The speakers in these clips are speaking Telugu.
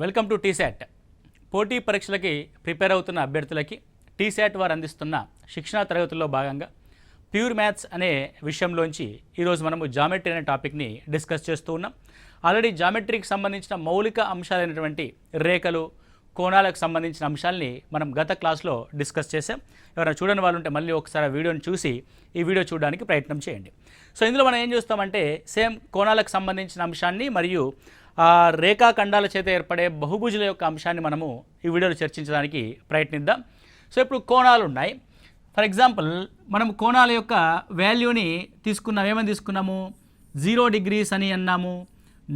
Welcome to T-SAT. పోటీ పరీక్షలకి ప్రిపేర్ అవుతున్న అభ్యర్థులకి టీశాట్ వారు అందిస్తున్న శిక్షణా తరగతుల్లో భాగంగా ప్యూర్ మ్యాథ్స్ అనే విషయంలోంచి ఈరోజు మనము జామెట్రీ అనే టాపిక్ని డిస్కస్ చేస్తూ ఉన్నాం. ఆల్రెడీ జామెట్రీకి సంబంధించిన మౌలిక అంశాలైనటువంటి రేఖలు, కోణాలకు సంబంధించిన అంశాలని మనం గత క్లాస్లో డిస్కస్ చేసాం. ఎవరైనా చూడని వాళ్ళు ఉంటే మళ్ళీ ఒకసారి ఆ వీడియోని చూసి ఈ వీడియో చూడడానికి ప్రయత్నం చేయండి. సో ఇందులో మనం ఏం చూస్తామంటే సేమ్ కోణాలకు సంబంధించిన అంశాన్ని మరియు రేఖాఖండాల చేత ఏర్పడే బహుభుజుల యొక్క అంశాన్ని మనము ఈ వీడియోలో చర్చించడానికి ప్రయత్నిద్దాం. సో ఇప్పుడు కోణాలు ఉన్నాయి. ఫర్ ఎగ్జాంపుల్ మనం కోణాల యొక్క వాల్యూని తీసుకున్నాం. ఏమని తీసుకున్నాము? 0 degrees అని అన్నాము,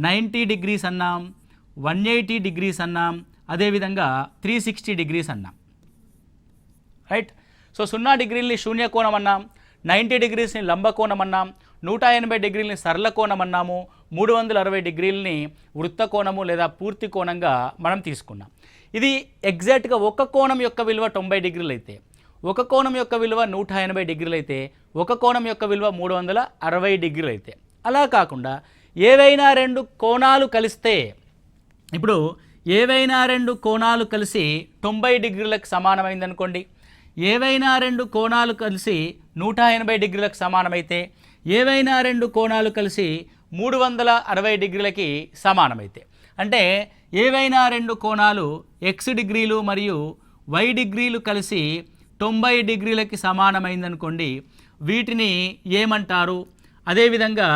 90 degrees అన్నాం, 180 degrees అన్నాం, అదేవిధంగా 360 degrees అన్నాం. రైట్. సో 0 degreesని శూన్య కోణం అన్నాం, 90 degreesని లంబ కోణం అన్నాం, 180 degreesని సరళ కోణం అన్నాము, 360 degreesని వృత్త కోణము లేదా పూర్తి కోణంగా మనం తీసుకున్నాం. ఇది ఎగ్జాక్ట్గా ఒక కోణం యొక్క విలువ 90 degrees అయితే, ఒక కోణం యొక్క విలువ 180 degrees అయితే, ఒక కోణం యొక్క విలువ 360 degrees అయితే, అలా కాకుండా ఏవైనా రెండు కోణాలు కలిస్తే, ఇప్పుడు ఏవైనా రెండు కోణాలు కలిసి 90 degreesలకు సమానమైంది అనుకోండి, ఏవైనా రెండు కోణాలు కలిసి 180 degreesలకు సమానమైతే, ఏవైనా రెండు కోణాలు కలిసి 360 degreesలకి సమానమైతే, అంటే ఏవైనా రెండు కోణాలు x డిగ్రీలు మరియు y డిగ్రీలు కలిసి 90 degreesలకి సమానమైందనుకోండి, వీటిని ఏమంటారు? అదేవిధంగా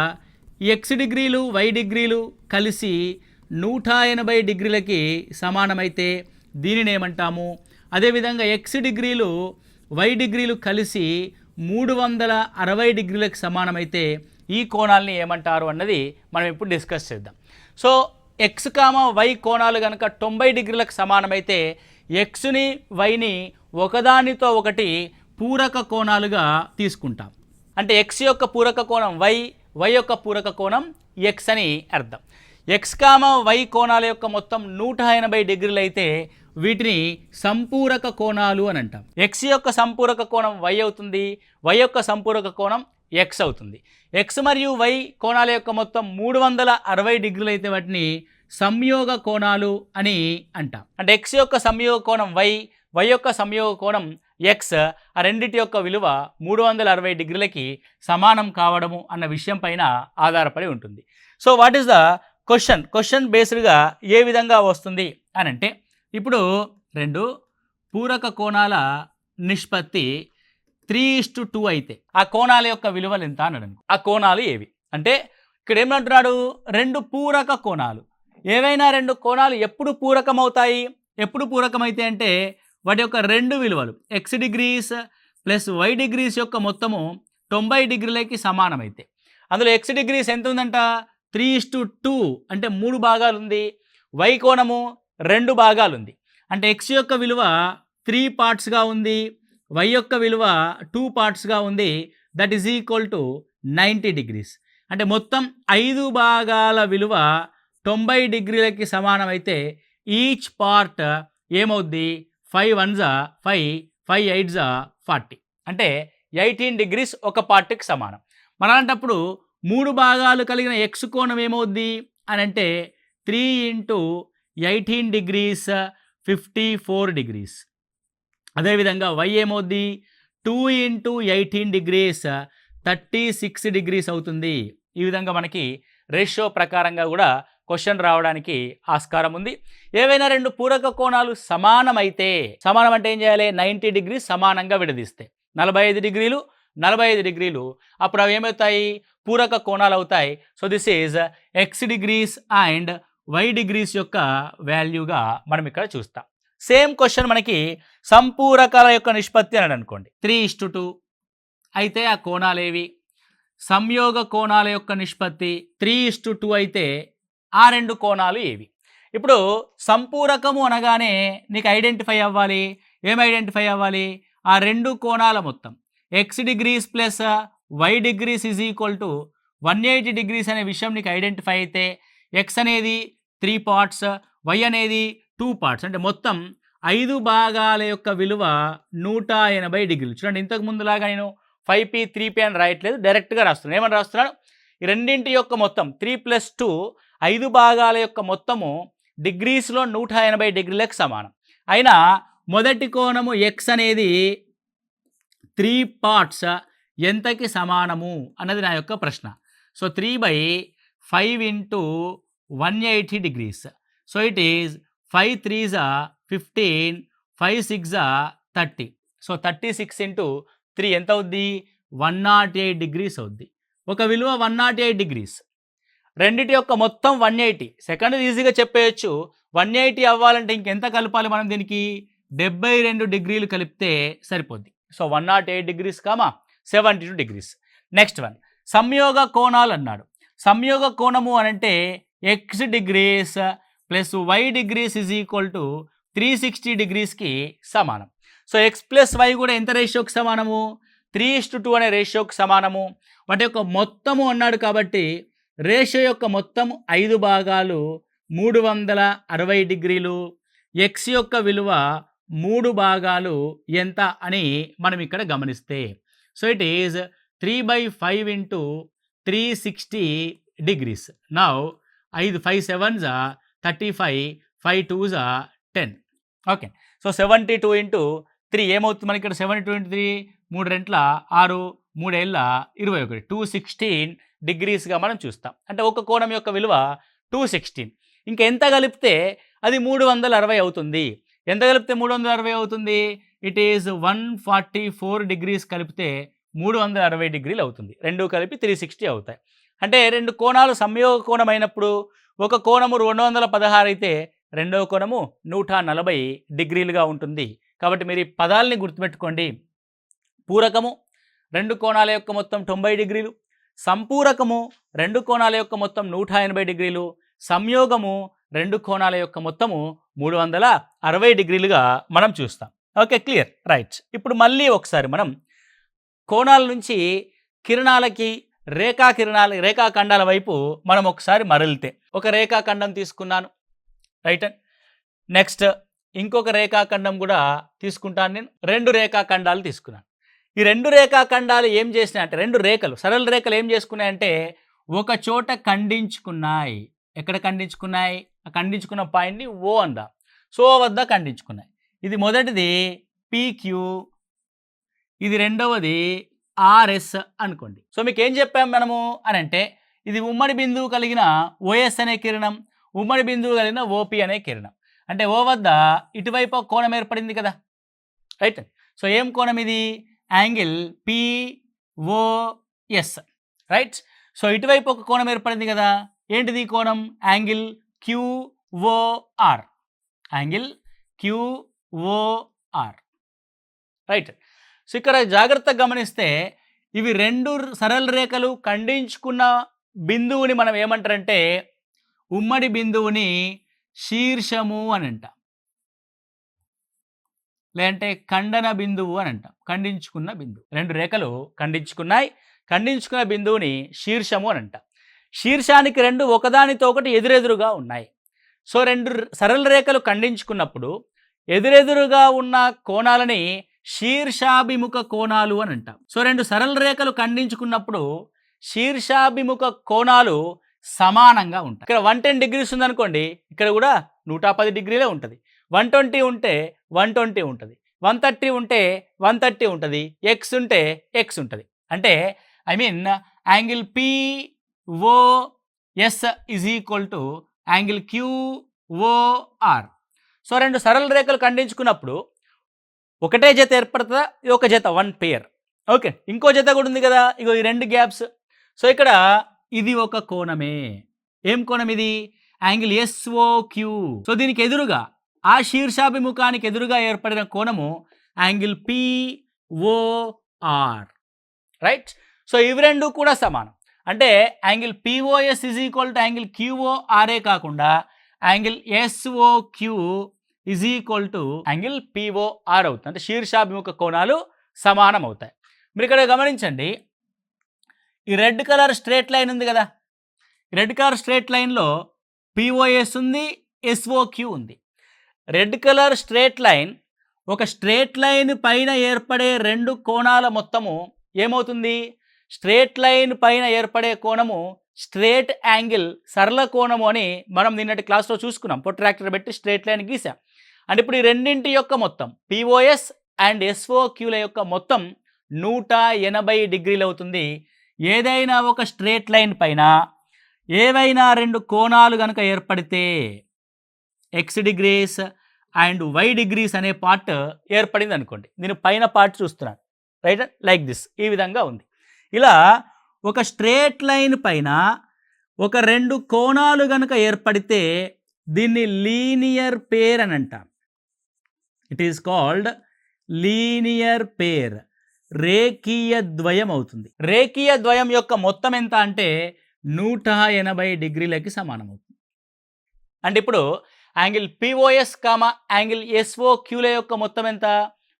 x డిగ్రీలు y డిగ్రీలు కలిసి 180 degreesలకి సమానమైతే దీనిని ఏమంటాము? అదేవిధంగా x డిగ్రీలు y డిగ్రీలు కలిసి 360 degreesలకు సమానమైతే ఈ కోణాలని ఏమంటారు అన్నది మనం ఇప్పుడు డిస్కస్ చేద్దాం. సో x, y కోణాలు కనుక 90 degreesలకు సమానమైతే xని వైని ఒకదానితో ఒకటి పూరక కోణాలుగా తీసుకుంటాం. అంటే x యొక్క పూరక కోణం y, y యొక్క పూరక కోణం x అని అర్థం. x, y కోణాల యొక్క మొత్తం 180 degrees అయితే వీటిని సంపూరక కోణాలు అని అంటాం. x యొక్క సంపూరక కోణం y అవుతుంది, y యొక్క సంపూరక కోణం x అవుతుంది. x మరియు y కోణాల యొక్క మొత్తం 360 degrees అయితే వాటిని సంయోగ కోణాలు అని అంటాం. అంటే x యొక్క సంయోగ కోణం y, y యొక్క సంయోగ కోణం x, ఆ రెండింటి యొక్క విలువ 360 degreesలకి సమానం కావడము అన్న విషయం పైన ఆధారపడి ఉంటుంది. So what is the question బేస్డ్గా ఏ విధంగా వస్తుంది అని అంటే, ఇప్పుడు రెండు పూరక కోణాల నిష్పత్తి 3:2 అయితే ఆ కోణాల యొక్క విలువలు ఎంత అని అడగండి. ఆ కోణాలు ఏవి అంటే ఇక్కడ ఏమంటున్నాడు? రెండు పూరక కోణాలు. ఏవైనా రెండు కోణాలు ఎప్పుడు పూరకమవుతాయి? ఎప్పుడు పూరకమైతే అంటే వాటి యొక్క రెండు విలువలు x degrees plus y degrees యొక్క మొత్తము 90 degreesలకి సమానమైతే, అందులో x డిగ్రీస్ ఎంత ఉందంట? 3:2 అంటే 3 భాగాలు ఉంది. y కోణము 2 భాగాలు ఉంది. అంటే x యొక్క విలువ 3 partsగా ఉంది, y యొక్క విలువ 2 partsగా ఉంది. That is equal to 90 degrees. అంటే మొత్తం 5 భాగాల విలువ 90 degreesలకి సమానమైతే ఈచ్ పార్ట్ ఏమవుద్ది? 5 1s 5, 5 8s 40, అంటే 18 degrees ఒక పార్ట్కి సమానం. మన అలాంటప్పుడు 3 భాగాలు కలిగిన x కోణం ఏమవుద్ది అని అంటే 3 × 18 degrees 54 degrees. అదేవిధంగా y ఏమవుద్ది? 2 × 18 degrees 36 degrees అవుతుంది. ఈ విధంగా మనకి రేషియో ప్రకారంగా కూడా క్వశ్చన్ రావడానికి ఆస్కారం ఉంది. ఏవైనా రెండు పూరక కోణాలు సమానమైతే, సమానం అంటే ఏం చేయాలి? 90 degrees సమానంగా విడదీస్తే 45 degrees 45 degrees, అప్పుడు అవి ఏమవుతాయి? పూరక కోణాలు అవుతాయి. So this is x degrees and y degrees యొక్క వాల్యూగా మనం ఇక్కడ చూస్తాం. సేమ్ క్వశ్చన్ మనకి సంపూరకాల యొక్క నిష్పత్తి అని అనుకోండి 3:2 అయితే ఆ కోణాలు ఏవి? సంయోగ కోణాల యొక్క నిష్పత్తి 3:2 అయితే ఆ రెండు కోణాలు ఏవి? ఇప్పుడు సంపూరకము అనగానే నీకు ఐడెంటిఫై అవ్వాలి. ఏం ఐడెంటిఫై అవ్వాలి? ఆ రెండు కోణాల మొత్తం x degrees plus y degrees is equal to 180 degrees అనే విషయం నీకు ఐడెంటిఫై అయితే x అనేది 3 parts, y అనేది 2 parts, అంటే మొత్తం 5 భాగాల యొక్క విలువ 180 degrees. చూడండి, ఇంతకు ముందులాగా నేను 5p 3p అని రాయట్లేదు, డైరెక్ట్గా రాస్తున్నాను. ఏమని రాస్తున్నాను? ఈ రెండింటి యొక్క మొత్తం 3 + 2 5 భాగాల యొక్క మొత్తము డిగ్రీస్లో 180 డిగ్రీలకు సమానం. అయినా మొదటి కోణము ఎక్స్ అనేది 3 పార్ట్స్ ఎంతకి సమానము అన్నది నా యొక్క ప్రశ్న. So 3/5 into 180 degrees. So it is 5 3s 15, 5 6 30. So 36 into 3 ఎంత అవుద్ది? 108 డిగ్రీస్ అవుద్ది. ఒక విలువ 108 డిగ్రీస్, రెండిటి యొక్క మొత్తం 180. సెకండ్ ఈజీగా చెప్పేయచ్చు. 180 అవ్వాలంటే ఇంకెంత కలపాలి మనం దీనికి? 72 డిగ్రీలు కలిపితే సరిపోద్ది. So 108 degrees 72 degrees. Next one, సంయోగ కోణాలు అన్నాడు. సంయోగ కోణము అనంటే x degrees plus y degrees is equal to 360 డిగ్రీస్కి సమానం. సో ఎక్స్ ప్లస్ వై కూడా ఎంత రేషియోకి సమానము? 3:2 అనే రేషియోకి సమానము. వాటి యొక్క మొత్తము అన్నాడు కాబట్టి రేషియో యొక్క మొత్తం 5 భాగాలు 360 డిగ్రీలు. ఎక్స్ యొక్క విలువ 3 భాగాలు ఎంత అని మనం ఇక్కడ గమనిస్తే, so it is 3/5 into 360 degrees. Now 5 5 7s 35, 5 2s 10. Okay, so 72 into 3 ఏమవుతుంది మనకి ఇక్కడ? 72 ఇంటూ 3 3 రెంట్ల 6, 3 ఏళ్ళ 21, 216 డిగ్రీస్గా మనం చూస్తాం. అంటే ఒక కోణం యొక్క విలువ 216. ఇంకా ఎంత కలిపితే అది 360 అవుతుంది. ఎంత కలిపితే 360 అవుతుంది? ఇట్ ఈజ్ 144 డిగ్రీస్ కలిపితే 360 డిగ్రీలు అవుతుంది. రెండు కలిపి 360 అవుతాయి. అంటే రెండు కోణాలు సంయోగ కోణం అయినప్పుడు ఒక కోణము 216 అయితే రెండవ కోణము 140 డిగ్రీలుగా ఉంటుంది. కాబట్టి మీరు ఈ పదాలని గుర్తుపెట్టుకోండి. పూరకము రెండు కోణాల యొక్క మొత్తం 90 డిగ్రీలు, సంపూరకము రెండు కోణాల యొక్క మొత్తం 180 డిగ్రీలు, సంయోగము రెండు కోణాల యొక్క మొత్తము 360 డిగ్రీలుగా మనం చూస్తాం. Okay, clear, right. ఇప్పుడు మళ్ళీ ఒకసారి మనం కోణాల నుంచి కిరణాలకి రేఖాఖండాల వైపు మనం ఒకసారి మరలితే, ఒక రేఖాఖండం తీసుకున్నాను, రైట్. నెక్స్ట్ ఇంకొక రేఖాఖండం కూడా తీసుకుంటాను. నేను 2 రేఖాఖండాలు తీసుకున్నాను. ఈ 2 రేఖాఖండాలు ఏం చేసినాయంటే, 2 రేఖలు, సరళ రేఖలు ఏం చేసుకున్నాయంటే ఒక చోట ఖండించుకున్నాయి. ఎక్కడ ఖండించుకున్నాయి? ఖండించుకున్న పాయింట్ని ఓ అందాం. సో వద్ద ఖండించుకున్నాయి. ఇది మొదటిది PQ, ఇది రెండవది RS అనుకోండి. సో మీకు ఏం చెప్పాం మనము అని అంటే, ఇది ఉమ్మడి బిందువు కలిగిన OS అనే కిరణం, ఉమ్మడి బిందువు కలిగిన OP అనే కిరణం. అంటే ఓ వద్ద ఇటువైపు కోణం ఏర్పడింది కదా, రైట్. సో ఏం కోణం ఇది? Angle POS, right. సో ఇటువైపు ఒక కోణం ఏర్పడింది కదా, ఏంటిది కోణం? Angle QOR, angle QOR, right. So ఇక్కడ జాగ్రత్తగా గమనిస్తే ఇవి 2 సరళ రేఖలు ఖండించుకున్న బిందువుని మనం ఏమంటారంటే, ఉమ్మడి బిందువుని శీర్షము అని అంటాం, లేదంటే ఖండన బిందువు అని అంటాం. ఖండించుకున్న బిందువు, 2 రేఖలు ఖండించుకున్నాయి, ఖండించుకున్న బిందువుని శీర్షము అని అంటాం. శీర్షానికి 2 ఒకదానితో ఒకటి ఎదురెదురుగా ఉన్నాయి. సో 2 సరళ రేఖలు ఖండించుకున్నప్పుడు ఎదురెదురుగా ఉన్న కోణాలని శీర్షాభిముఖ కోణాలు అని అంటాం. సో 2 సరళ రేఖలు ఖండించుకున్నప్పుడు శీర్షాభిముఖ కోణాలు సమానంగా ఉంటాయి. ఇక్కడ 110 డిగ్రీస్ ఉందనుకోండి, ఇక్కడ కూడా 110 డిగ్రీలే ఉంటుంది. 120 ఉంటే 120 ఉంటుంది, 130 ఉంటే 130 ఉంటుంది, ఎక్స్ ఉంటే ఎక్స్ ఉంటుంది. అంటే I mean angle POS is equal to angle QOR. So 2 సరళ రేఖలు ఖండించుకున్నప్పుడు ఒకటే జత ఏర్పడుతుందా? ఇది ఒక జత, 1 పేర్. ఓకే, ఇంకో జత కూడా ఉంది కదా, ఇగో ఈ 2 గ్యాప్స్. సో ఇక్కడ ఇది ఒక కోణమే. ఏం కోణం ఇది? Angle SOQ. సో దీనికి ఎదురుగా, ఆ శీర్షాభిముఖానికి ఎదురుగా ఏర్పడిన కోణము యాంగిల్ POR, రైట్. సో ఇవి 2 కూడా సమానం. అంటే angle POS is equal to angle QORఏ కాకుండా angle SOQ is equal to angle POR అవుతుంది. అంటే శీర్షాభిముఖ కోణాలు సమానం అవుతాయి. మీరు ఇక్కడ గమనించండి, ఈ రెడ్ కలర్ స్ట్రేట్ లైన్ ఉంది కదా, రెడ్ కలర్ స్ట్రేట్ లైన్లో POS ఉంది, SOQ ఉంది. రెడ్ కలర్ స్ట్రేట్ లైన్, ఒక స్ట్రేట్ లైన్ పైన ఏర్పడే 2 కోణాల మొత్తము ఏమవుతుంది? స్ట్రేట్ లైన్ పైన ఏర్పడే కోణము స్ట్రేట్ యాంగిల్, సరళ కోణము అని మనం నిన్నటి క్లాస్లో చూసుకున్నాం. ప్రొట్రాక్టర్ పెట్టి స్ట్రేట్ లైన్ గీసాం. అంటే ఇప్పుడు ఈ రెండింటి యొక్క మొత్తం పిఓఎస్ అండ్ ఎస్ఓక్యూల యొక్క మొత్తం 180 డిగ్రీలు అవుతుంది. ఏదైనా ఒక స్ట్రేట్ లైన్ పైన ఏవైనా రెండు కోణాలు కనుక ఏర్పడితే x degrees and y degrees అనే పార్ట్ ఏర్పడింది అనుకోండి. నేను పైన పార్ట్ చూస్తున్నాను, రైట్, లైక్ దిస్, ఈ విధంగా ఉంది. ఇలా ఒక స్ట్రేట్ లైన్ పైన ఒక రెండు కోణాలు కనుక ఏర్పడితే దీన్ని లీనియర్ పేర్ అని అంటాం. It is called linear pair, రేఖీయ ద్వయం అవుతుంది. రేఖీయ ద్వయం యొక్క మొత్తం ఎంత అంటే 180 డిగ్రీలకి సమానం అవుతుంది. అంటే ఇప్పుడు యాంగిల్ పిఓఎస్ కామా యాంగిల్ ఎస్ఓక్యూల యొక్క మొత్తం ఎంత?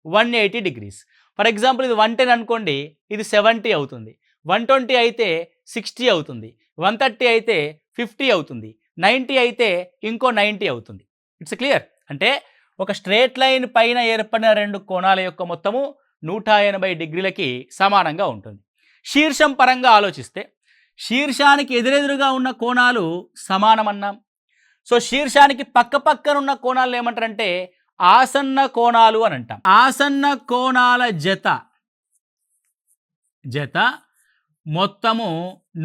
180 డిగ్రీస్. ఫర్ ఎగ్జాంపుల్ ఇది 110 అనుకోండి, ఇది 70 అవుతుంది. 120 అయితే 60 అవుతుంది. 130 అయితే 50 అవుతుంది. 90 అయితే ఇంకో 90 అవుతుంది. It's clear. అంటే ఒక స్ట్రేట్ లైన్ పైన ఏర్పడిన రెండు కోణాల యొక్క మొత్తము 180 డిగ్రీలకి సమానంగా ఉంటుంది. శీర్షం పరంగా ఆలోచిస్తే శీర్షానికి ఎదురెదురుగా ఉన్న కోణాలు సమానమన్నాం. సో శీర్షానికి పక్క పక్కన ఉన్న కోణాలు ఏమంటారంటే ఆసన్న కోణాలు అని అంటాం. ఆసన్న కోణాల జత మొత్తము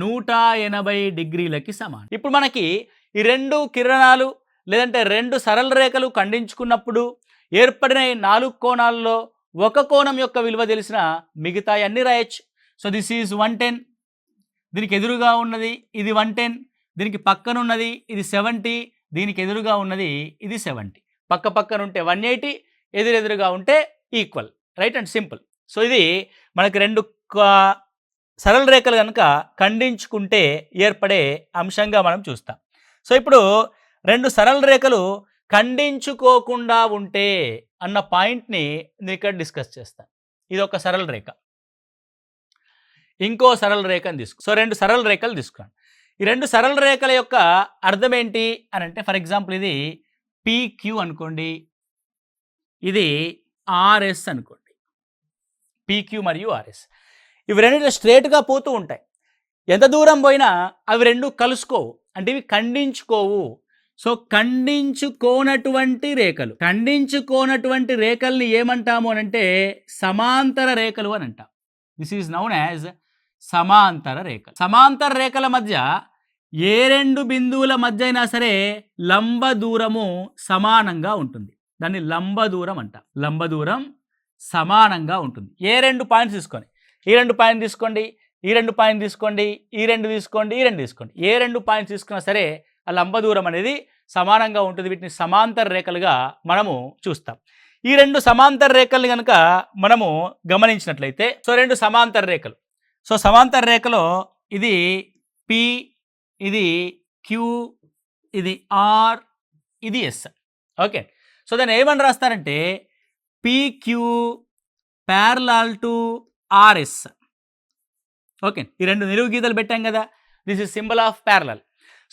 180 డిగ్రీలకి సమానం. ఇప్పుడు మనకి ఈ రెండు కిరణాలు లేదంటే రెండు సరళ రేఖలు ఖండించుకున్నప్పుడు ఏర్పడిన 4 కోణాల్లో ఒక కోణం యొక్క విలువ తెలిసిన మిగతా అన్ని రాయొచ్చు. సో దిస్ ఈజ్ 110, దీనికి ఎదురుగా ఉన్నది ఇది 110, దీనికి పక్కన ఉన్నది ఇది 70, దీనికి ఎదురుగా ఉన్నది ఇది 70. పక్క పక్కన ఉంటే 180, ఎదురెదురుగా ఉంటే equal, right and simple. So ఇది మనకి రెండు సరళ రేఖలు కనుక ఖండించుకుంటే ఏర్పడే అంశంగా మనం చూస్తాం. సో ఇప్పుడు రెండు సరళ రేఖలు ఖండించుకోకుండా ఉంటే అన్న పాయింట్ని నేను ఇక్కడ డిస్కస్ చేస్తాను. ఇది ఒక సరళ రేఖ, ఇంకో సరళ రేఖను తీసుకో. సో రెండు సరళ రేఖలు తీసుకోండి. ఈ రెండు సరళ రేఖల యొక్క అర్థం ఏంటి అని అంటే, ఫర్ ఎగ్జాంపుల్ ఇది PQ అనుకోండి, ఇది RS అనుకోండి. PQ మరియు RS ఇవి రెండు స్ట్రేట్గా పోతూ ఉంటాయి. ఎంత దూరం పోయినా అవి రెండు కలుసుకోవు, అంటే ఇవి ఖండించుకోవు. సో ఖండించుకోనటువంటి రేఖల్ని ఏమంటాము అని అంటే సమాంతర రేఖలు అని అంటాం. దిస్ ఈజ్ నౌన్ యాజ్ సమాంతర రేఖలు. సమాంతర రేఖల మధ్య ఏ రెండు బిందువుల మధ్య అయినా సరే లంబ దూరము సమానంగా ఉంటుంది. దాన్ని లంబ దూరం అంటాం. లంబ దూరం సమానంగా ఉంటుంది. ఏ రెండు పాయింట్స్ తీసుకొని, ఈ రెండు పాయింట్ తీసుకోండి, ఈ రెండు పాయింట్ తీసుకోండి, ఈ రెండు తీసుకోండి, ఈ రెండు తీసుకోండి, ఏ రెండు పాయింట్స్ తీసుకున్నా సరే ఆ లంబ దూరం అనేది సమానంగా ఉంటుంది. వీటిని సమాంతర రేఖలుగా మనము చూస్తాం. ఈ రెండు సమాంతర రేఖల్ని కనుక మనము గమనించినట్లయితే, సో రెండు సమాంతర రేఖలు, సో సమాంతర రేఖలో ఇది P, ఇది Q, ఇది R, ఇది S. ఓకే, సో దాన్ని ఏమని రాస్తారంటే PQ parallel to RS. Okay, ఈ రెండు నిలువు గీతలు పెట్టాం కదా, this is symbol of parallel.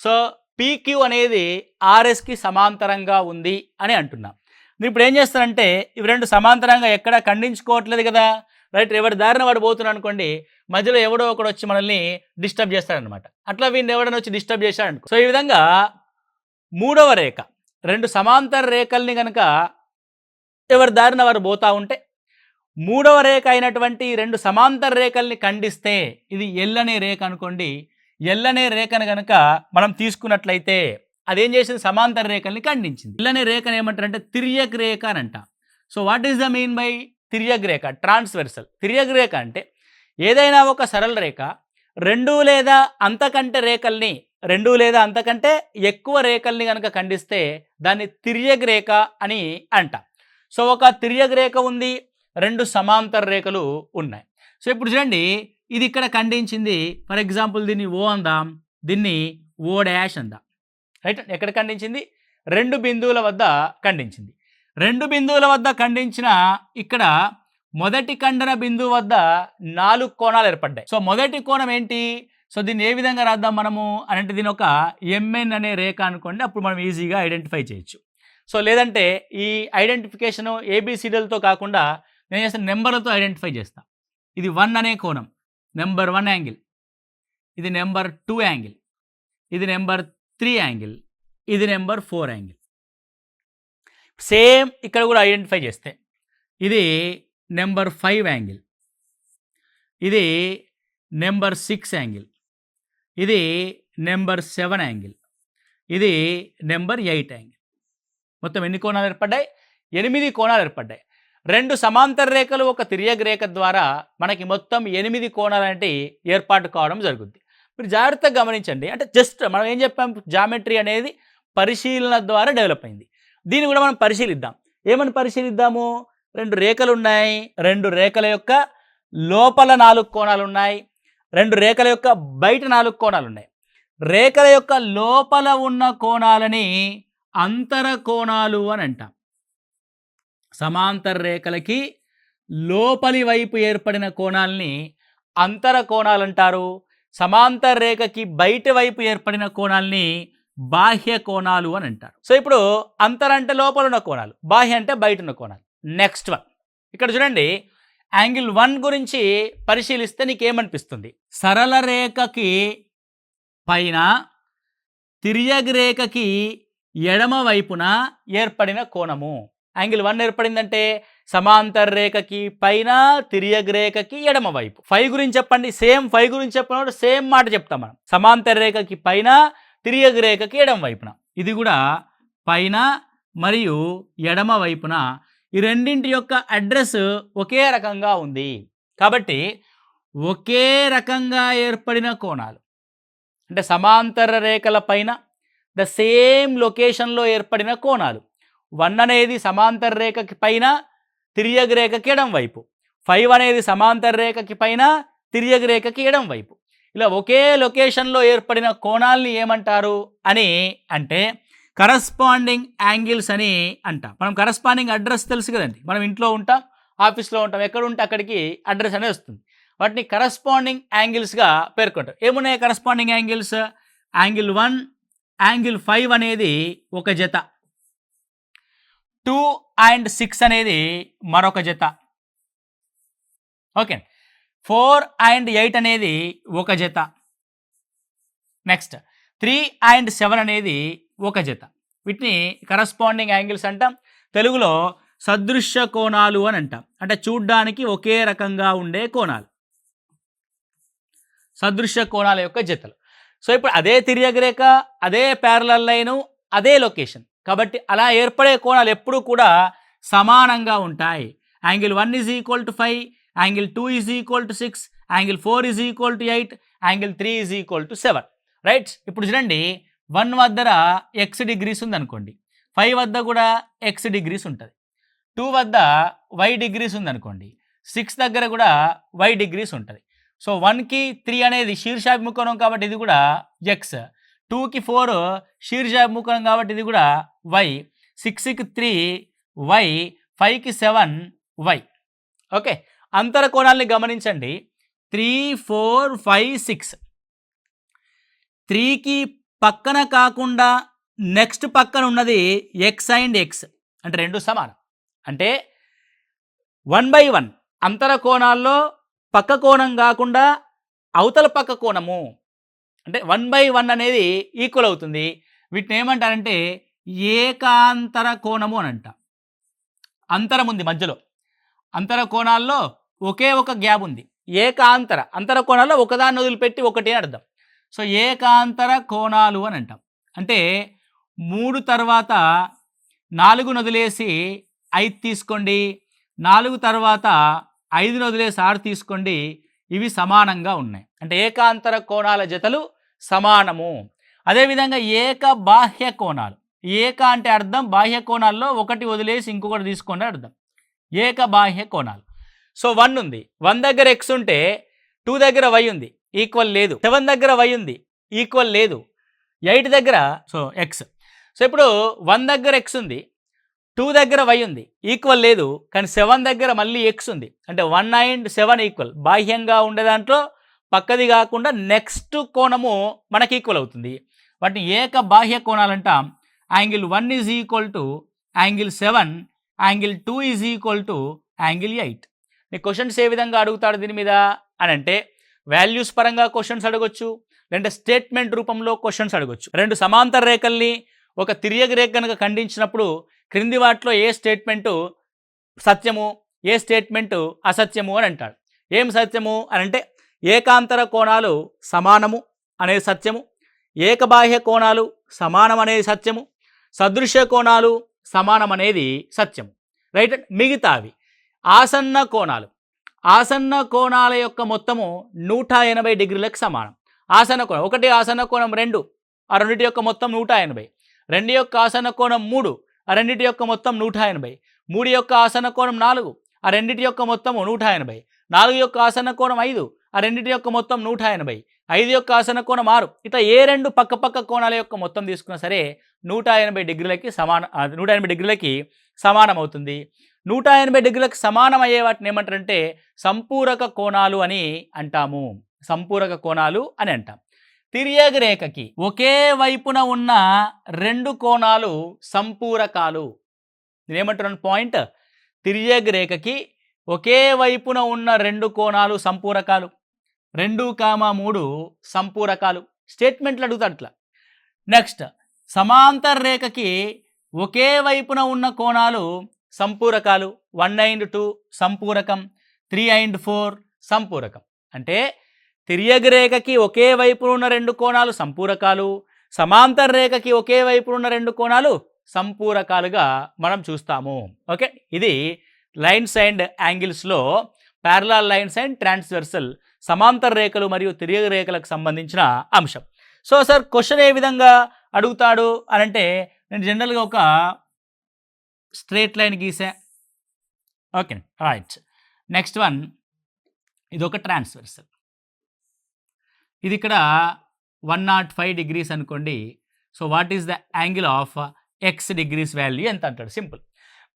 So PQ అనేది RSకి సమాంతరంగా ఉంది అని అంటున్నాం. నేను ఇప్పుడు ఏం చేస్తానంటే ఇవి రెండు సమాంతరంగా ఎక్కడా ఖండించుకోవట్లేదు కదా, రైట్, ఎవరి దారిన వాడు పోతున్నాను అనుకోండి, మధ్యలో ఎవడో ఒకడు వచ్చి మనల్ని డిస్టర్బ్ చేస్తాడనమాట. అట్లా వీడిని ఎవడైనా వచ్చి డిస్టర్బ్ చేశాడనుకో, సో ఈ విధంగా మూడవ రేఖ, రెండు సమాంతర రేఖల్ని కనుక ఎవరి దారిన వారు పోతూ ఉంటే మూడవ రేఖ అయినటువంటి రెండు సమాంతర రేఖల్ని ఖండిస్తే, ఇది ఎల్ అనే రేఖ అనుకోండి, ఎల్ అనే రేఖను కనుక మనం తీసుకున్నట్లయితే అదేం చేసింది, సమాంతర రేఖల్ని ఖండించింది. ఎల్ అనే రేఖను ఏమంటారంటే తిర్యక్ రేఖ అని అంట. So what is the mean by తిర్యక్ రేఖ? ట్రాన్స్వెర్సల్. తిర్యక్ రేఖ అంటే ఏదైనా ఒక సరళ రేఖ రెండు లేదా అంతకంటే ఎక్కువ రేఖల్ని కనుక ఖండిస్తే దాన్ని తిర్యక్ రేఖ అని అంట. సో ఒక తిర్యక్ రేఖ ఉంది, రెండు సమాంతర రేఖలు ఉన్నాయి. సో ఇప్పుడు చూడండి, ఇది ఇక్కడ ఖండించింది. ఫర్ ఎగ్జాంపుల్ దీన్ని O అందాం, దీన్ని O డాష్ అందాం, రైట్. ఎక్కడ ఖండించింది? రెండు బిందువుల వద్ద ఖండించింది. రెండు బిందువుల వద్ద ఖండించిన ఇక్కడ మొదటి ఖండన బిందువు వద్ద 4 కోణాలు ఏర్పడ్డాయి. సో మొదటి కోణం ఏంటి? సో దీన్ని ఏ విధంగా రాద్దాం మనము అని అంటే, దీని ఒక MN అనే రేఖ అనుకోండి, అప్పుడు మనం ఈజీగా ఐడెంటిఫై చేయొచ్చు. సో లేదంటే ఈ ఐడెంటిఫికేషను ABCDలతో కాకుండా నేను చేసిన నెంబర్లతో ఐడెంటిఫై చేస్తాను. ఇది 1 అనే కోణం, నెంబర్ 1 యాంగిల్, ఇది నెంబర్ 2 యాంగిల్, ఇది నెంబర్ 3 యాంగిల్, ఇది నెంబర్ 4 యాంగిల్. సేమ్ ఇక్కడ కూడా ఐడెంటిఫై చేస్తే ఇది నెంబర్ 5 యాంగిల్, ఇది నెంబర్ 6 యాంగిల్, ఇది నెంబర్ 7 యాంగిల్, ఇది నెంబర్ 8 యాంగిల్. మొత్తం ఎన్ని కోణాలు ఏర్పడ్డాయి? 8 కోణాలు ఏర్పడ్డాయి. 2 సమాంతర రేఖలు, ఒక తిర్యక రేఖ ద్వారా మనకి మొత్తం 8 కోణాలు అంటే ఏర్పాటు కావడం జరుగుద్ది. మీరు జాగ్రత్తగా గమనించండి. అంటే జస్ట్ మనం ఏం చెప్పాం, జామెట్రీ అనేది పరిశీలన ద్వారా డెవలప్ అయింది. దీన్ని కూడా మనం పరిశీలిద్దాం. ఏమని పరిశీలిద్దాము? 2 రేఖలు ఉన్నాయి, 2 రేఖల యొక్క లోపల 4 కోణాలు ఉన్నాయి, 2 రేఖల యొక్క బయట 4 కోణాలు ఉన్నాయి. రేఖల యొక్క లోపల ఉన్న కోణాలని అంతర కోణాలు అని అంటాం. సమాంతర రేఖలకి లోపలి వైపు ఏర్పడిన కోణాలని అంతర కోణాలు అంటారు. సమాంతర రేఖకి బయట వైపు ఏర్పడిన కోణాలని బాహ్య కోణాలు అని అంటారు. సో ఇప్పుడు అంతర అంటే లోపల ఉన్న కోణాలు, బాహ్య అంటే బయట ఉన్న కోణాలు. నెక్స్ట్ వన్, ఇక్కడ చూడండి, యాంగిల్ 1 గురించి పరిశీలిస్తే నీకేమనిపిస్తుంది? సరళ రేఖకి పైన తిర్యక రేఖకి ఎడమ వైపున ఏర్పడిన కోణము. యాంగిల్ 1 ఏర్పడిందంటే సమాంతర రేఖకి పైన తిర్యక రేఖకి ఎడమ వైపు. 5 గురించి చెప్పండి, సేమ్ 5 గురించి చెప్పినప్పుడు సేమ్ మాట చెప్తాం మనం. సమాంతర రేఖకి పైన తిర్యక రేఖకి ఎడమ వైపున, ఇది కూడా పైన మరియు ఎడమ వైపున. ఈ రెండింటి యొక్క అడ్రస్ ఒకే రకంగా ఉంది కాబట్టి ఒకే రకంగా ఏర్పడిన కోణాలు అంటే సమాంతర రేఖల పైన ద సేమ్ లొకేషన్లో ఏర్పడిన కోణాలు. 1 అనేది సమాంతర రేఖకి పైన తిర్యక రేఖకి ఎడం వైపు, 5 అనేది సమాంతర రేఖకి పైన తిర్యక రేఖకి ఎడం వైపు. ఇలా ఒకే లొకేషన్లో ఏర్పడిన కోణాలని ఏమంటారు అని అంటే కరస్పాండింగ్ యాంగిల్స్ అని అంటాం. మనం కరస్పాండింగ్ అడ్రస్ తెలుసు కదండి, మనం ఇంట్లో ఉంటాం, ఆఫీస్లో ఉంటాం, ఎక్కడ ఉంటే అక్కడికి అడ్రస్ అనేది వస్తుంది. వాటిని కరస్పాండింగ్ యాంగిల్స్గా పేర్కొంటారు. ఏమున్నాయి కరస్పాండింగ్ యాంగిల్స్? యాంగిల్ 1, యాంగిల్ 5 అనేది ఒక జత, 2 and 6 అనేది మరొక జత, ఓకే. 4 and 8 అనేది ఒక జత, నెక్స్ట్ 3 and 7 అనేది ఒక జత. వీటిని కరస్పాండింగ్ యాంగిల్స్ అంటాం. తెలుగులో సదృశ్య కోణాలు అని అంటాం. అంటే చూడ్డానికి ఒకే రకంగా ఉండే కోణాలు, సదృశ్య కోణాల యొక్క జతలు. సో ఇప్పుడు అదే తిర్యక రేఖ, అదే ప్యారలల్ లైను, అదే లొకేషన్ కాబట్టి అలా ఏర్పడే కోణాలు ఎప్పుడూ కూడా సమానంగా ఉంటాయి. Angle 1 is equal to 5, angle 2 is equal to 6, angle 4 is equal to 8, angle 3 is equal to 7, right. ఇప్పుడు చూడండి, 1 వద్ద x డిగ్రీస్ ఉందనుకోండి, 5 వద్ద కూడా x డిగ్రీస్ ఉంటుంది, 2 వద్ద y డిగ్రీస్ ఉందనుకోండి, 6 దగ్గర కూడా y డిగ్రీస్ ఉంటుంది. సో 1కి 3 అనేది శీర్షాభిముఖం కాబట్టి ఇది కూడా x, 2కి 4 శీర్షాభిముఖం కాబట్టి ఇది కూడా y, 6కి 3 y, 5కి 7 y, ఓకే. అంతర కోణాలని గమనించండి, 3, 4, 5, 6. 3కి పక్కన కాకుండా నెక్స్ట్ పక్కన ఉన్నది x అండ్ x అంటే రెండు సమానం. అంటే 1/1 అంతర కోణాల్లో పక్క కోణం కాకుండా అవతల పక్క కోణము అంటే 1/1 అనేది ఈక్వల్ అవుతుంది. వీటిని ఏమంటారంటే ఏకాంతర కోణము అని అంట. అంతరం ఉంది మధ్యలో, అంతర కోణాల్లో ఒకే ఒక గ్యాప్ ఉంది. ఏకాంతర అంతర కోణాల్లో ఒకదాన్ని వదిలిపెట్టి ఒకటి అని అర్థం. సో ఏకాంతర కోణాలు అని అంటాం. అంటే 3 తర్వాత 4ను వదిలేసి 5 తీసుకోండి, 4 తర్వాత 5ను వదిలేసి 6 తీసుకోండి, ఇవి సమానంగా ఉన్నాయి. అంటే ఏకాంతర కోణాల జతలు సమానము. అదేవిధంగా ఏక బాహ్య కోణాలు, ఏక అంటే అర్థం బాహ్య కోణాల్లో ఒకటి వదిలేసి ఇంకొకటి తీసుకోండి అర్థం, ఏక బాహ్య కోణాలు. సో 1 ఉంది, 1 దగ్గర x ఉంటే 2 దగ్గర y ఉంది, ఈక్వల్ లేదు. 7 దగ్గర y ఉంది, ఈక్వల్ లేదు. 8 దగ్గర సో x. సో ఇప్పుడు 1 దగ్గర x ఉంది, 2 దగ్గర y ఉంది, ఈక్వల్ లేదు. కానీ 7 దగ్గర మళ్ళీ x ఉంది. అంటే 1 and 7 ఈక్వల్. బాహ్యంగా ఉండే దాంట్లో పక్కది కాకుండా నెక్స్ట్ కోణము మనకి ఈక్వల్ అవుతుంది. వాటిని ఏక బాహ్య కోణాలంటాం. Angle 1 is equal to angle 7, angle 2 is equal to angle 8. నీ క్వశ్చన్స్ ఏ విధంగా అడుగుతాడు దీని మీద అని అంటే వాల్యూస్ పరంగా క్వశ్చన్స్ అడగొచ్చు, లేదంటే స్టేట్మెంట్ రూపంలో క్వశ్చన్స్ అడగొచ్చు. రెండు సమాంతర రేఖల్ని ఒక తిర్యగ రేఖ కనుక ఖండించినప్పుడు క్రింది వాటిలో ఏ స్టేట్మెంటు సత్యము, ఏ స్టేట్మెంటు అసత్యము అని అంటాడు. ఏం సత్యము అని అంటే ఏకాంతర కోణాలు సమానము అనేది సత్యము, ఏకబాహ్య కోణాలు సమానం అనేది సత్యము, సదృశ్య కోణాలు సమానం అనేది సత్యము. రైట్. మిగతావి ఆసన్న కోణాలు, ఆసన్న కోణాల యొక్క మొత్తము 180 డిగ్రీలకు సమానం. ఆసన్న కోణం ఒకటి, ఆసన్న కోణం 2, ఆ రెండింటి యొక్క మొత్తం 180. 2 యొక్క ఆసన్న కోణం 3, ఆ రెండింటి యొక్క మొత్తం 180. 3 యొక్క ఆసన్న కోణం 4, ఆ రెండింటి యొక్క మొత్తం 180. 4 యొక్క ఆసన్న కోణం 5, ఆ రెండింటి యొక్క మొత్తం 180. 5 యొక్క ఆసన్న కోణం 6. ఇట్లా ఏ రెండు పక్క కోణాల యొక్క మొత్తం తీసుకున్నా సరే 180 డిగ్రీలకి సమానం, 180 డిగ్రీలకి సమానం అవుతుంది. 180 డిగ్రీలకు సమానం అయ్యే వాటిని ఏమంటారంటే సంపూరక కోణాలు అని అంటాము. సంపూరక కోణాలు అని అంటాం. తిర్యగ రేఖకి ఒకే వైపున ఉన్న రెండు కోణాలు సంపూరకాలు. నేనేమంటున్నాను పాయింట్, తిర్యగ రేఖకి ఒకే వైపున ఉన్న రెండు కోణాలు సంపూరకాలు, 2,3 సంపూరకాలు. స్టేట్మెంట్లు అడుగుతాడు అట్లా. నెక్స్ట్, సమాంతర రేఖకి ఒకే వైపున ఉన్న కోణాలు సంపూరకాలు, 1 and 2 సంపూరకం, 3 and 4 సంపూరకం. అంటే తిర్యగ రేఖకి ఒకే వైపున ఉన్న రెండు కోణాలు సంపూరకాలు, సమాంతర రేఖకి ఒకే వైపున ఉన్న రెండు కోణాలు సంపూరకాలుగా మనం చూస్తాము. ఓకే, ఇది లైన్స్ అండ్ యాంగిల్స్లో ప్యారలల్ లైన్స్ అండ్ ట్రాన్స్వర్సల్ సమాంతర రేఖలు మరియు తిర్యగ రేఖలకు సంబంధించిన అంశం. సో సార్ క్వశ్చన్ ఏ విధంగా అడుగుతాడు అని అంటే, నేను జనరల్గా ఒక స్ట్రేట్ లైన్ గీసా. Okay right. నెక్స్ట్ వన్, ఇది ఒక ట్రాన్స్వర్సల్. ఇది ఇక్కడ 105 డిగ్రీస్ అనుకోండి. So what is the angle of x degrees value ఎంత అంటాడు. సింపుల్.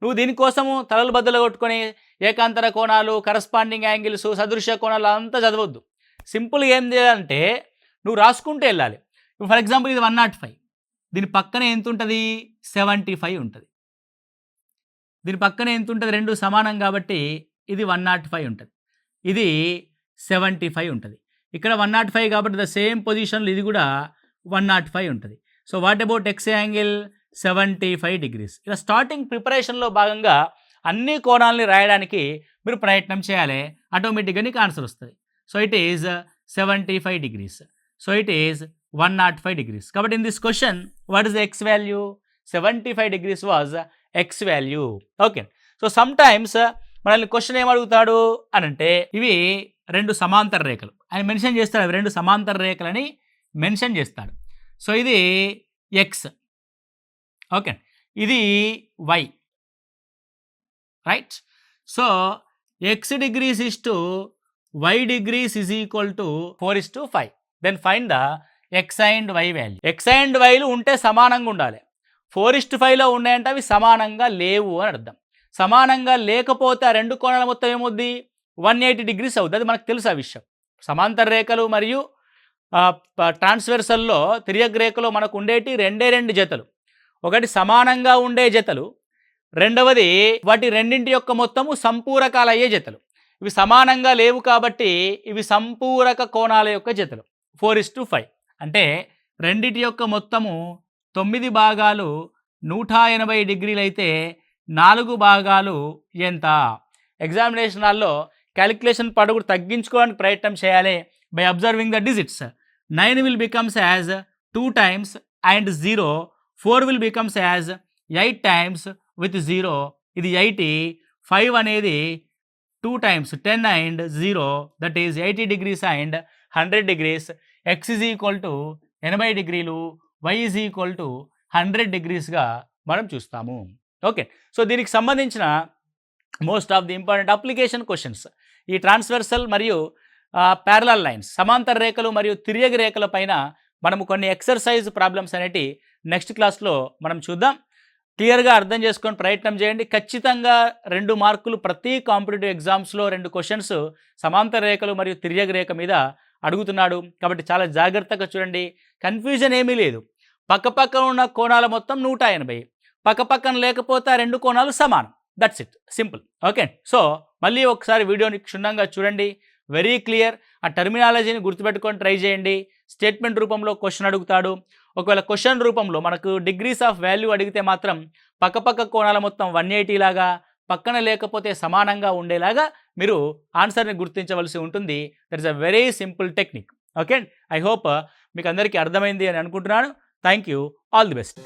నువ్వు దీనికోసము తలలు బద్దలు కొట్టుకొని ఏకాంతర కోణాలు, కరస్పాండింగ్ యాంగిల్స్, సదృశ్య కోణాలు అంతా చదవద్దు. సింపుల్గా ఏం చేయాలంటే నువ్వు రాసుకుంటూ వెళ్ళాలి. ఫర్ ఎగ్జాంపుల్ ఇది 105, దీని పక్కన ఎంత ఉంటుంది, 75 ఉంటుంది. దీని పక్కన ఎంత ఉంటుంది, రెండు సమానం కాబట్టి ఇది 105 ఉంటుంది, ఇది 75 ఉంటుంది. ఇక్కడ 105 కాబట్టి ద సేమ్ పొజిషన్లో ఇది కూడా 105 ఉంటుంది. So what about X angle 75 degrees. ఇలా స్టార్టింగ్ ప్రిపరేషన్లో భాగంగా అన్ని కోణాలని రాయడానికి మీరు ప్రయత్నం చేయాలి. ఆటోమేటిక్గా నీకు ఆన్సర్ వస్తుంది. So it is 75 degrees. So it is 105 degrees. కాబట్టి in this question what is the x value? 75 degrees was x value. Okay. So sometimes మనల్ని క్వశ్చన్ ఏమడుగుతాడు అని అంటే, ఇవి రెండు సమాంతర రేఖలు ఆయన మెన్షన్ చేస్తాడు, అవి రెండు సమాంతర రేఖలని మెన్షన్ చేస్తాడు. సో ఇది ఎక్స్, ఓకే, ఇది y, right. So x degrees is to y degrees is equal to 4:5. Then find the x and y value. X and వైలు ఉంటే సమానంగా ఉండాలి. 4:5లో ఉన్నాయంటే అవి సమానంగా లేవు అని అర్థం. సమానంగా లేకపోతే ఆ రెండు కోణాల మొత్తం ఏమవుద్ది, 180 డిగ్రీస్ అవుతుంది. అది మనకు తెలుసు ఆ విషయం. సమాంతర రేఖలు మరియు ట్రాన్స్వర్సల్లో తిర్యగ రేఖలో మనకు ఉండేటి రెండు జతలు. ఒకటి సమానంగా ఉండే జతలు, రెండవది వాటి రెండింటి యొక్క మొత్తము సంపూరకాలు అయ్యే జతలు. ఇవి సమానంగా లేవు కాబట్టి ఇవి సంపూరక కోణాల యొక్క జతలు. 4:5 అంటే రెండిటి యొక్క మొత్తము 9 భాగాలు 180 డిగ్రీలు అయితే 4 భాగాలు ఎంత? ఎగ్జామినేషన్ హాల్లో క్యాలిక్యులేషన్ పడుగు తగ్గించుకోవడానికి ప్రయత్నం చేయాలి. By observing the digits, 9 will becomes as 2 times and 0, 4 will becomes as 8 times with 0. ఇది 80. 5 అనేది 2 times 10 and 0, that is 80 degrees and 100 degrees. X is equal to 80 డిగ్రీలు, y is equal to 100 డిగ్రీస్గా మనం చూస్తాము. ఓకే. సో దీనికి సంబంధించిన most of the important application questions ఈ ట్రాన్స్వర్సల్ మరియు ప్యారలల్ లైన్స్ సమాంతర రేఖలు మరియు తిర్యగ రేఖల పైన మనము కొన్ని ఎక్సర్సైజ్ ప్రాబ్లమ్స్ అనేటి నెక్స్ట్ క్లాస్లో మనం చూద్దాం. క్లియర్గా అర్థం చేసుకొని ప్రయత్నం చేయండి. ఖచ్చితంగా 2 మార్కులు ప్రతి కాంపిటేటివ్ ఎగ్జామ్స్లో 2 క్వశ్చన్స్ సమాంతర రేఖలు మరియు తిర్యగ రేఖ మీద అడుగుతున్నాడు. కాబట్టి చాలా జాగ్రత్తగా చూడండి. కన్ఫ్యూజన్ ఏమీ లేదు. పక్కపక్కన ఉన్న కోణాల మొత్తం 180, పక్కపక్కన లేకపోతే ఆ రెండు కోణాలు సమానం. That's it, simple. Okay. So మళ్ళీ ఒకసారి వీడియోని క్షుణ్ణంగా చూడండి. Very clear. ఆ టర్మినాలజీని గుర్తుపెట్టుకొని ట్రై చేయండి. స్టేట్మెంట్ రూపంలో క్వశ్చన్ అడుగుతాడు. ఒకవేళ క్వశ్చన్ రూపంలో మనకు డిగ్రీస్ ఆఫ్ వాల్యూ అడిగితే మాత్రం పక్కపక్క కోణాల మొత్తం 180 లాగా, పక్కన లేకపోతే సమానంగా ఉండేలాగా మీరు ఆన్సర్ని గుర్తించవలసి ఉంటుంది. That is a very simple technique. Okay, I hope మీకు అందరికీ అర్థమైంది అని అనుకుంటున్నాను. Thank you. All the best.